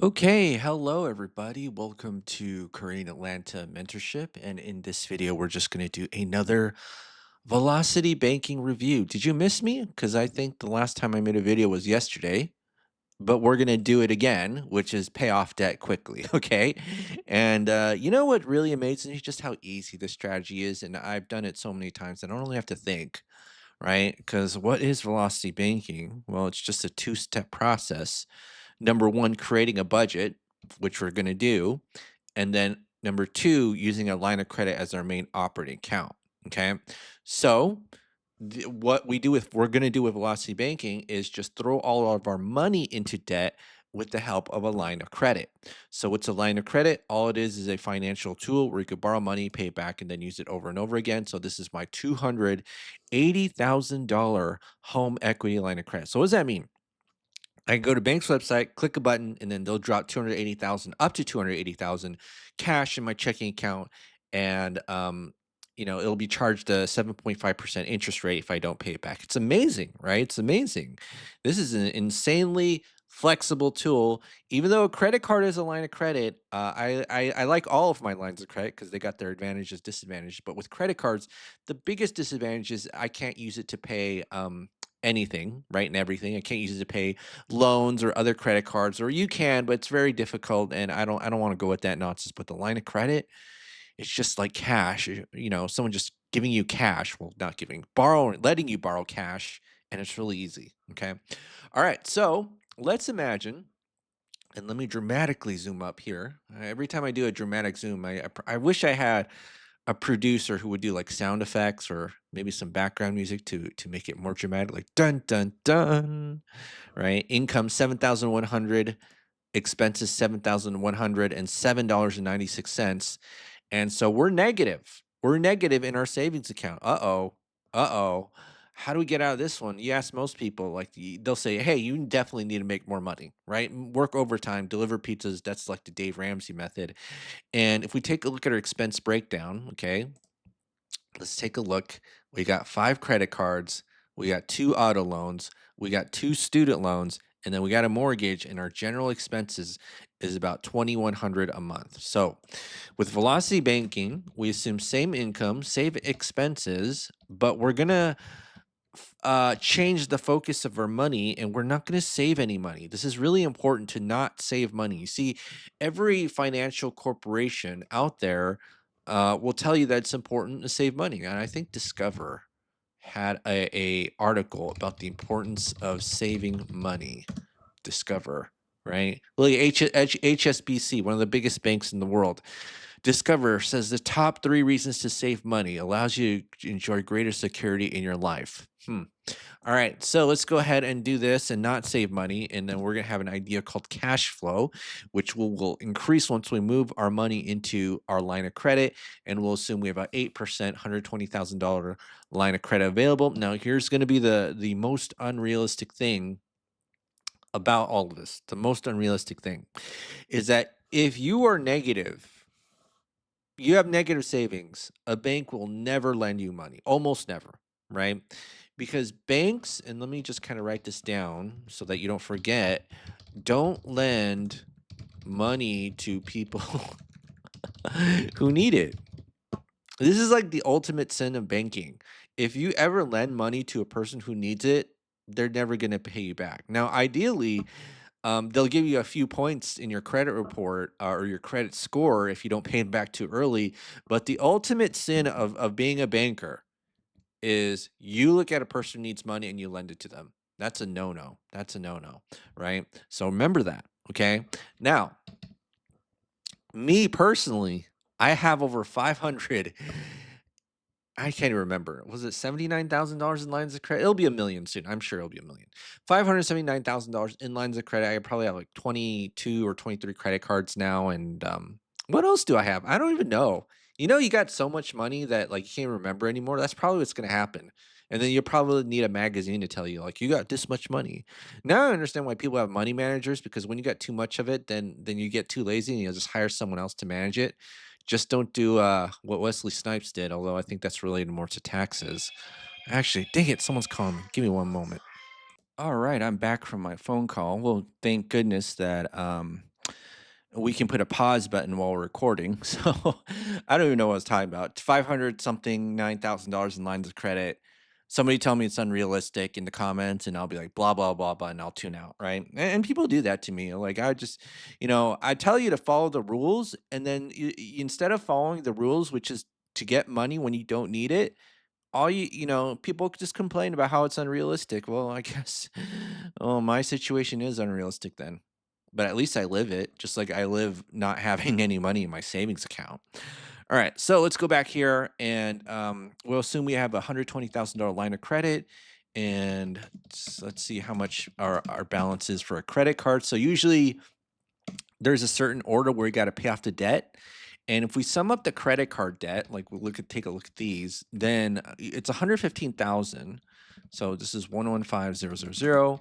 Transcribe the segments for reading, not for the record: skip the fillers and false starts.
Okay, hello everybody. Welcome to Korean Atlanta Mentorship. And in this video, we're just going to do another Velocity Banking review. Did you miss me? Because I think the last time I made a video was yesterday, but we're going to do it again, which is pay off debt quickly. Okay. And you know what really amazes me? Just how easy this strategy is. And I've done it so many times. I don't really have to think, right? Because what is Velocity Banking? Well, it's just a two-step process. Number one, creating a budget, which we're going to do. And then number two, using a line of credit as our main operating account. Okay. So, what we're going to do with Velocity Banking is just throw all of our money into debt with the help of a line of credit. So, what's a line of credit? All it is a financial tool where you could borrow money, pay it back, and then use it over and over again. So, this is my $280,000 home equity line of credit. So, what does that mean? I can go to bank's website, click a button, and then they'll drop 280,000 up to 280,000 cash in my checking account, and it'll be charged a 7.5% interest rate if I don't pay it back. It's amazing, right? It's amazing. This is an insanely flexible tool. Even though a credit card is a line of credit, I like all of my lines of credit because they got their advantages, disadvantages. But with credit cards, the biggest disadvantage is I can't use it to pay anything, right? And everything. I can't use it to pay loans or other credit cards, or you can, but it's very difficult, and I don't want to go with that nonsense. But the line of credit, it's just like cash. Someone just giving you cash, well, not giving, borrowing, letting you borrow cash, and it's really easy. Okay. All right. So let's imagine, and let me dramatically zoom up here. Every time I do a dramatic zoom, I wish I had a producer who would do like sound effects or maybe some background music to make it more dramatic, like dun dun dun. Right? Income 7,100, expenses 7,100 and $7.96. And so we're negative. We're negative in our savings account. Uh-oh. Uh-oh. How do we get out of this one? You ask most people, like they'll say, "Hey, you definitely need to make more money, right? Work overtime, deliver pizzas." That's like the Dave Ramsey method. And if we take a look at our expense breakdown, okay, let's take a look. We got 5 credit cards, we got 2 auto loans, we got 2 student loans, and then we got a mortgage, and our general expenses is about 2,100 a month. So, with Velocity Banking, we assume same income, same expenses, but we're gonna change the focus of our money, and we're not going to save any money. This is really important to not save money. You see, every financial corporation out there will tell you that it's important to save money. And I think Discover had a article about the importance of saving money. Discover, right? Look, HSBC, one of the biggest banks in the world. Discover says the top 3 reasons to save money allows you to enjoy greater security in your life. All right, so let's go ahead and do this and not save money. And then we're going to have an idea called cash flow, which will increase once we move our money into our line of credit. And we'll assume we have a 8%, $120,000 line of credit available. Now, here's going to be the most unrealistic thing about all of this. The most unrealistic thing is that if you are negative, you have negative savings, a bank will never lend you money, almost never, right? Because banks, and let me just kind of write this down so that you don't forget, don't lend money to people who need it. This is like the ultimate sin of banking. If you ever lend money to a person who needs it, they're never going to pay you back. Now, ideally, they'll give you a few points in your credit report or your credit score if you don't pay them back too early. But the ultimate sin of being a banker is you look at a person who needs money and you lend it to them. That's a no no. That's a no no. Right. So remember that. Okay. Now, me personally, I have over 500. I can't even remember. Was it $79,000 in lines of credit? It'll be a million soon. I'm sure it'll be a million. $579,000 in lines of credit. I probably have like 22 or 23 credit cards now. And what else do I have? I don't even know. You got so much money that like you can't remember anymore. That's probably what's going to happen. And then you probably need a magazine to tell you like you got this much money. Now I understand why people have money managers, because when you got too much of it, then you get too lazy and you'll just hire someone else to manage it. Just don't do what Wesley Snipes did, although I think that's related more to taxes. Actually, dang it, someone's calling me. Give me one moment. All right, I'm back from my phone call. Well, thank goodness that we can put a pause button while we're recording. So I don't even know what I was talking about. 500 something, $9,000 in lines of credit. Somebody tell me it's unrealistic in the comments, and I'll be like, blah, blah, blah, blah, and I'll tune out. Right. And people do that to me. Like, I just, I tell you to follow the rules. And then instead of following the rules, which is to get money when you don't need it, people just complain about how it's unrealistic. Well, I guess, oh, my situation is unrealistic then. But at least I live it, just like I live not having any money in my savings account. All right, so let's go back here and we'll assume we have a $120,000 line of credit. And let's see how much our balance is for a credit card. So usually there's a certain order where you got to pay off the debt. And if we sum up the credit card debt, like take a look at these, then it's 115,000. So this is 115,000.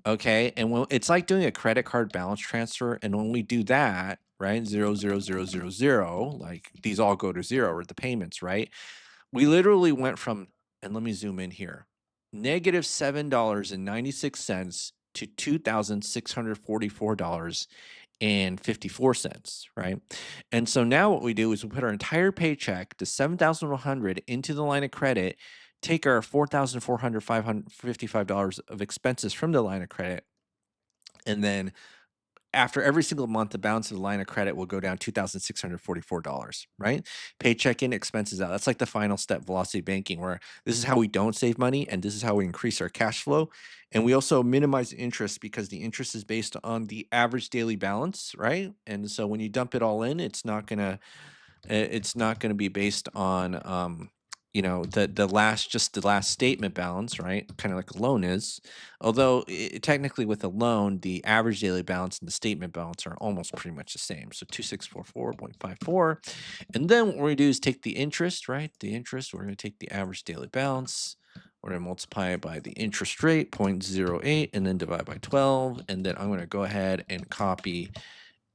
Okay, and it's like doing a credit card balance transfer, and when we do that, right, 00000, like these all go to zero, or the payments, right? We literally went from, and let me zoom in here, negative $7.96 to $2,644.54, right? And so now what we do is we put our entire paycheck, the 7,100, into the line of credit, take our $4,455 of expenses from the line of credit, and then after every single month, the balance of the line of credit will go down $2,644, right? Paycheck in, expenses out. That's like the final step, velocity banking, where this is how we don't save money and this is how we increase our cash flow. And we also minimize interest because the interest is based on the average daily balance, right? And so when you dump it all in, it's not gonna be based on the last statement balance, right? Kind of like a loan is. Although technically with a loan, the average daily balance and the statement balance are almost pretty much the same. So 2644.54. And then what we're gonna do is take the interest, right? The interest, we're gonna take the average daily balance. We're going to multiply it by the interest rate, 0.08, and then divide by 12. And then I'm going to go ahead and copy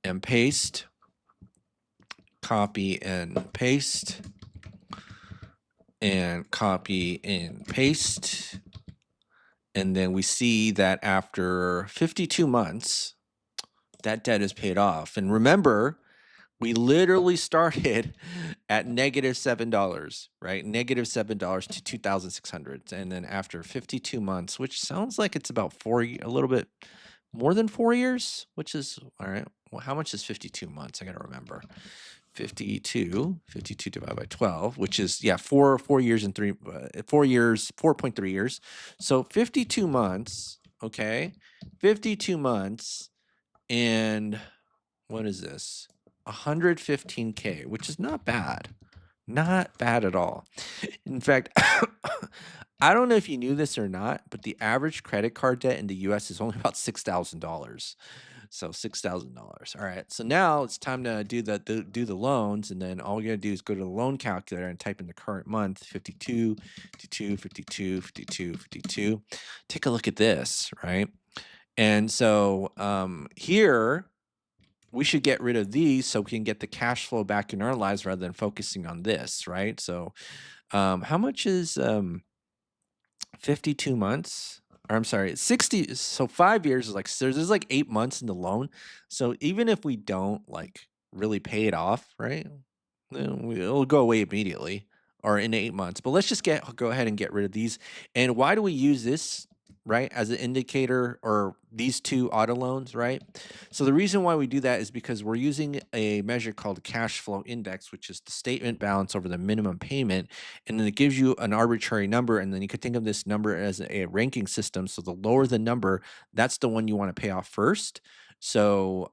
and paste. Copy and paste. And copy and paste. And then we see that after 52 months, that debt is paid off. And remember, we literally started at negative $7, right? Negative $7 to 2,600. And then after 52 months, which sounds like it's about a little bit more than 4 years, which is, all right. Well, how much is 52 months? I got to remember. 52 divided by 12, which is, 4 years and 4.3 years. So 52 months, okay? 52 months, and what is this? 115K, which is not bad. Not bad at all. In fact, I don't know if you knew this or not, but the average credit card debt in the US is only about $6,000. So $6,000. All right. So now it's time to do the loans, and then all you gotta do is go to the loan calculator and type in the current month, 52, 52, 52, 52, 52. Take a look at this, right? And so here we should get rid of these so we can get the cash flow back in our lives rather than focusing on this, right? So how much is 52 months? Or I'm sorry, 60. So 5 years is like, so there's like 8 months in the loan. So even if we don't like really pay it off, right? Then it'll go away immediately or in 8 months. But let's just go ahead and get rid of these. And why do we use this, right, as an indicator, or these two auto loans, right? So the reason why we do that is because we're using a measure called cash flow index, which is the statement balance over the minimum payment. And then it gives you an arbitrary number. And then you could think of this number as a ranking system. So the lower the number, that's the one you want to pay off first. So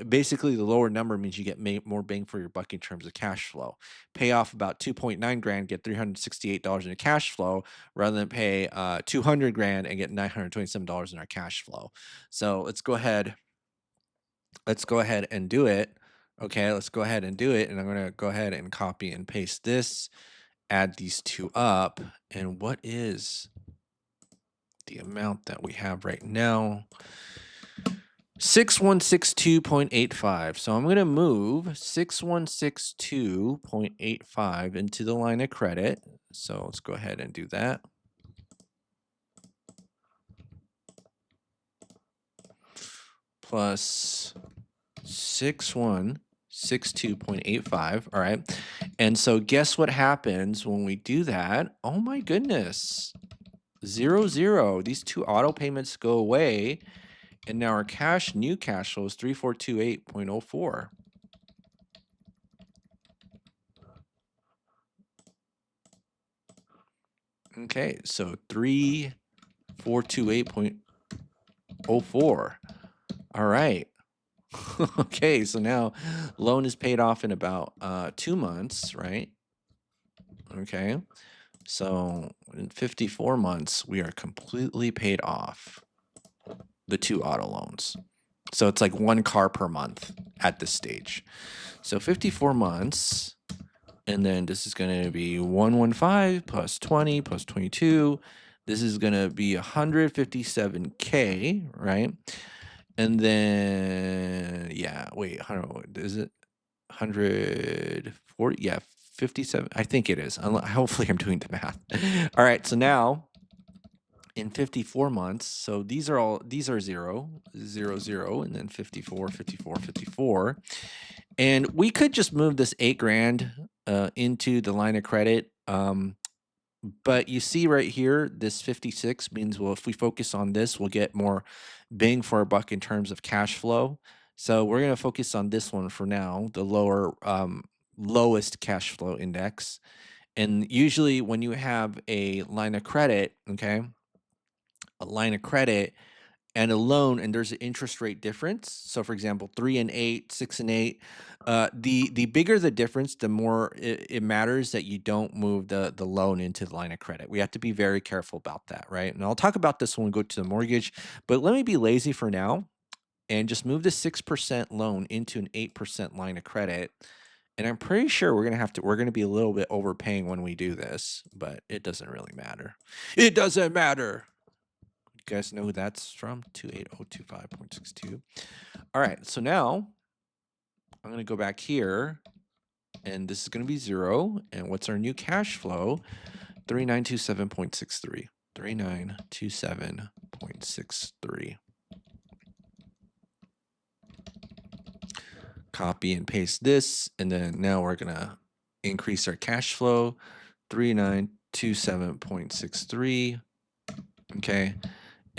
basically the lower number means you get more bang for your buck in terms of cash flow. Pay off about 2.9 grand, get $368 in cash flow, rather than pay 200 grand and get $927 in our cash flow. So let's go ahead and do it. Okay, let's go ahead and do it. And I'm going to go ahead and copy and paste this, add these two up. And what is the amount that we have right now? 6162.85. So I'm going to move 6162.85 into the line of credit. So let's go ahead and do that. Plus 6162.85. All right. And so guess what happens when we do that? Oh my goodness. 0, 0. These two auto payments go away. And now our new cash flow is 3428.04. Okay, so 3428.04. All right. Okay, so now loan is paid off in about 2 months, right? Okay. So in 54 months, we are completely paid off the two auto loans. So it's like one car per month at this stage. So 54 months, and then this is going to be 115 plus 20 plus 22. This is going to be 157K, right? And then, yeah, wait, is it 140? Yeah, 57. I think it is. Hopefully, I'm doing the math. All right, so now in 54 months, so these are 0, 0, 0, and then 54, 54, 54. And we could just move this 8 grand into the line of credit. But you see right here, this 56 means, well, if we focus on this, we'll get more bang for our buck in terms of cash flow. So we're going to focus on this one for now, the lowest cash flow index. And usually when you have a line of credit, okay, a line of credit and a loan, and there's an interest rate difference. So for example, 3 and 8, 6 and 8, the bigger the difference, the more it matters that you don't move the loan into the line of credit. We have to be very careful about that, right? And I'll talk about this when we go to the mortgage, but let me be lazy for now and just move the 6% loan into an 8% line of credit. And I'm pretty sure we're gonna be a little bit overpaying when we do this, but it doesn't really matter. It doesn't matter. You guys know who that's from? 28025.62. All right, so now I'm going to go back here, and this is going to be 0. And what's our new cash flow? 3927.63. 3927.63. Copy and paste this, and then now we're going to increase our cash flow. 3927.63. Okay.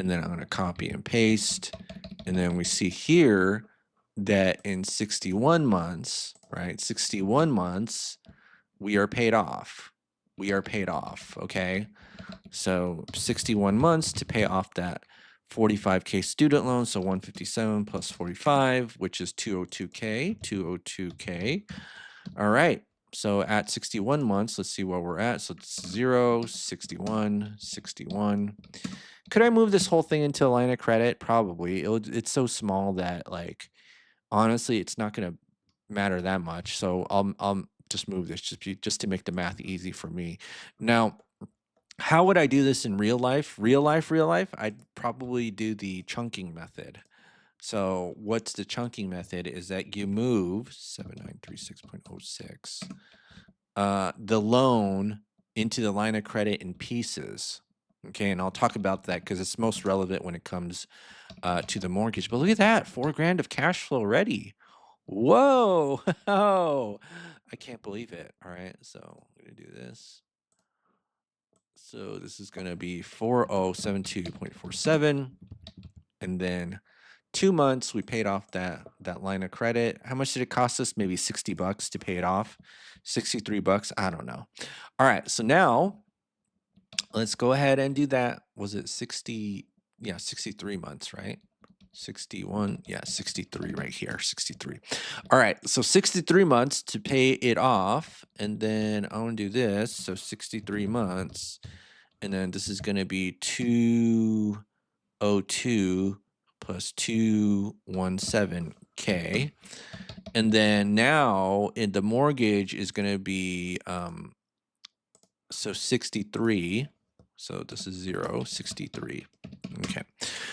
And then I'm going to copy and paste. And then we see here that in 61 months, right? 61 months, we are paid off. We are paid off, okay? So 61 months to pay off that 45K student loan. So 157 plus 45, which is 202K, 202K. All right. So at 61 months, let's see where we're at. So it's 0, 61, 61. Could I move this whole thing into a line of credit? Probably. It's so small that, like, honestly, it's not going to matter that much. So I'll just move this just to make the math easy for me. Now, how would I do this in real life? Real life? I'd probably do the chunking method. So what's the chunking method is that you move 7936.06 the loan into the line of credit in pieces. Okay, and I'll talk about that because it's most relevant when it comes to the mortgage. But look at that, 4 grand of cash flow ready. Whoa! Oh, I can't believe it. All right, so I'm gonna do this. So this is gonna be 4072.47, and then 2 months we paid off that line of credit. How much did it cost us? Maybe $60 to pay it off. $63. I don't know. All right, so now let's go ahead and do that. Was it 60? Yeah, 63 months, right? 61. Yeah, 63 right here. 63. All right, so 63 months to pay it off. And then I want to do this. So 63 months. And then this is going to be 202 plus 217K. And then now in the mortgage is going to be so 63. So this is 0, 63. Okay.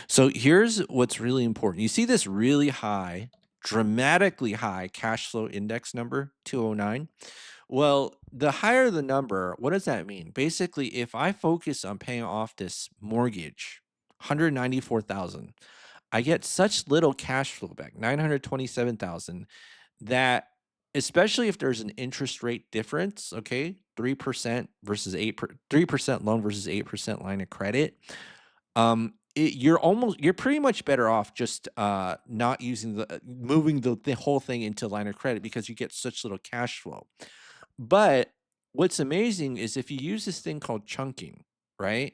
So here's what's really important. You see this really high, dramatically high cash flow index number, 209. Well, the higher the number, what does that mean? Basically, if I focus on paying off this mortgage, 194,000, I get such little cash flow back, 927,000, that especially if there's an interest rate difference, okay, 3% versus 3% loan versus 8% line of credit, you're pretty much better off just not using moving the whole thing into line of credit because you get such little cash flow. But what's amazing is if you use this thing called chunking, right?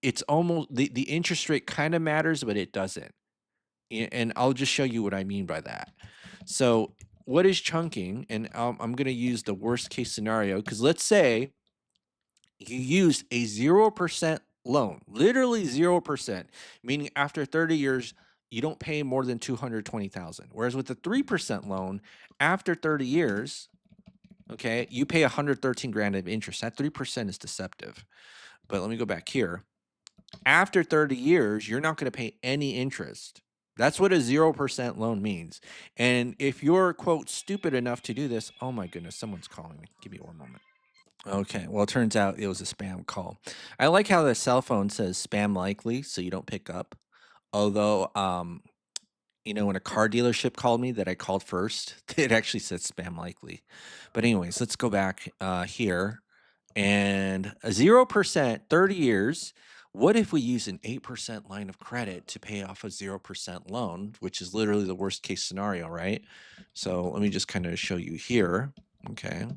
It's almost the interest rate kind of matters, but it doesn't. And I'll just show you what I mean by that. So, what is chunking? And I'm going to use the worst case scenario because let's say you used a 0% loan, literally 0%, meaning after 30 years, you don't pay more than 220,000. Whereas with the 3% loan, after 30 years, okay, you pay 113 grand of interest. That 3% is deceptive. But let me go back here. After 30 years, you're not going to pay any interest. That's what a 0% loan means. And if you're, quote, stupid enough to do this, oh my goodness, someone's calling me. Give me one moment. Okay, well, it turns out it was a spam call. I like how the cell phone says spam likely, so you don't pick up. Although, when a car dealership called me that I called first, it actually said spam likely. But anyways, let's go back here and a 0%, 30 years. What if we use an 8% line of credit to pay off a 0% loan, which is literally the worst case scenario, right? So let me just kind of show you here. Okay.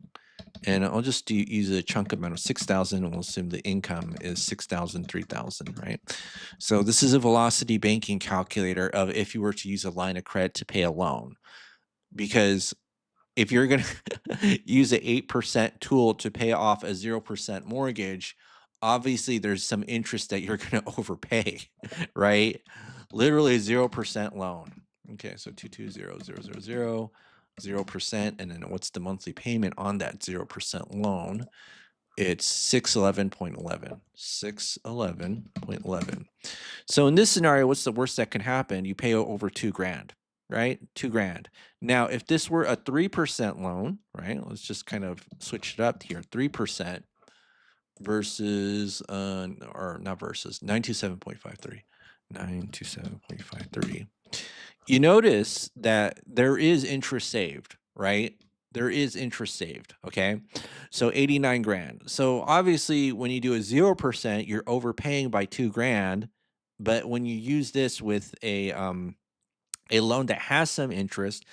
And I'll just use a chunk amount of 6,000 and we'll assume the income is 6,000, 3,000, right? So this is a velocity banking calculator of if you were to use a line of credit to pay a loan. Because if you're going to use an 8% tool to pay off a 0% mortgage, obviously there's some interest that you're going to overpay, right? Literally a 0% loan. Okay, so 220000, 0%. And then what's the monthly payment on that 0% loan? It's 611.11. 611.11. So in this scenario, what's the worst that can happen? You pay over 2 grand, right? 2 grand. Now, if this were a 3% loan, right? Let's just kind of switch it up here. 3% versus, or not versus, 927.53. 927.53. You notice that there is interest saved, right? There is interest saved, okay? So 89 grand. So obviously when you do a 0%, you're overpaying by 2 grand, but when you use this with a loan that has some interest,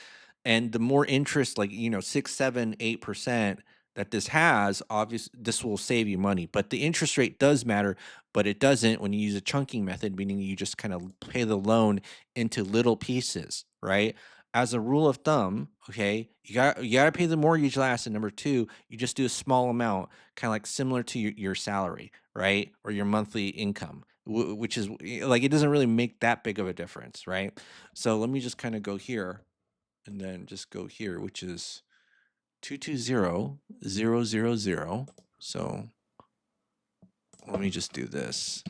and the more interest, like 6, 7, 8% that this has, obviously this will save you money. But the interest rate does matter, but it doesn't when you use a chunking method, meaning you just kind of pay the loan into little pieces, right? As a rule of thumb, okay, you gotta pay the mortgage last, and number two, you just do a small amount, kind of like similar to your salary, right, or your monthly income, which is like it doesn't really make that big of a difference, right? So let me just kind of go here and then just go here, which is 220000. So let me just do this.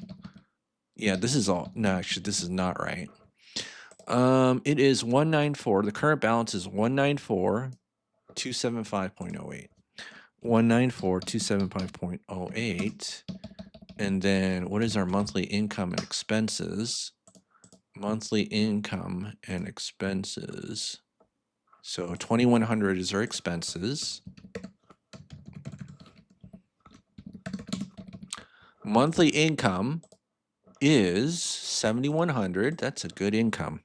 Yeah, this is all. No, actually, this is not right. It is 194. The current balance is 194,275.08. 194,275.08. And then what is our monthly income and expenses? Monthly income and expenses. So 2,100 is our expenses. Monthly income is 7,100. That's a good income.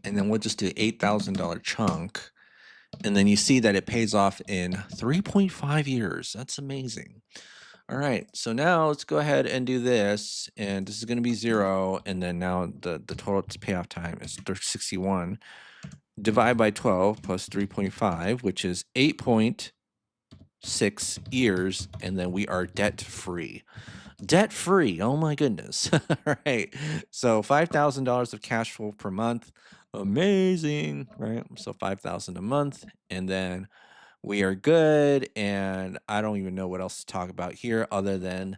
And then we'll just do $8,000 chunk. And then you see that it pays off in 3.5 years. That's amazing. All right, so now let's go ahead and do this. And this is going to be 0. And then now the total payoff time is 61. Divide by 12 plus 3.5, which is 8.6 years. And then we are debt free. Debt free. Oh my goodness. All right. So $5,000 of cash flow per month. Amazing, right? So 5,000 a month, and then we are good. And I don't even know what else to talk about here other than,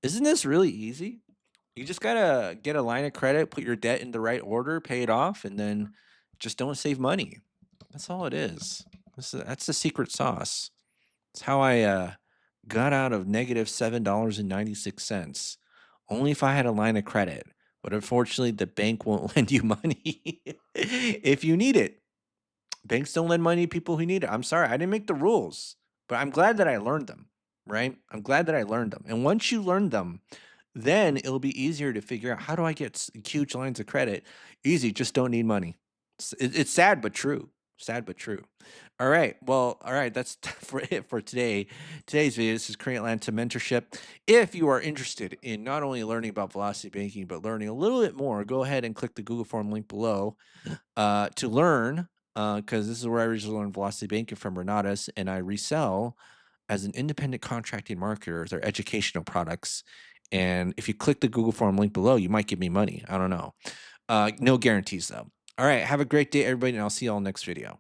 isn't this really easy? You just gotta get a line of credit, put your debt in the right order, pay it off, and then just don't save money. That's all it is. That's the secret sauce. It's how I got out of negative $7.96 Only if I had a line of credit. But unfortunately, the bank won't lend you money if you need it. Banks don't lend money to people who need it. I'm sorry, I didn't make the rules, but I'm glad that I learned them, right? I'm glad that I learned them. And once you learn them, then it'll be easier to figure out how do I get huge lines of credit? Easy, just don't need money. It's sad but true. Sad but true. All right. Well, all right. That's for it for today. Today's video. This is Korean Atlanta Mentorship. If you are interested in not only learning about velocity banking, but learning a little bit more, go ahead and click the Google form link below to learn, because this is where I originally learned velocity banking from Renatus, and I resell as an independent contracting marketer their educational products. And if you click the Google form link below, you might give me money. I don't know. No guarantees though. All right. Have a great day, everybody, and I'll see you all next video.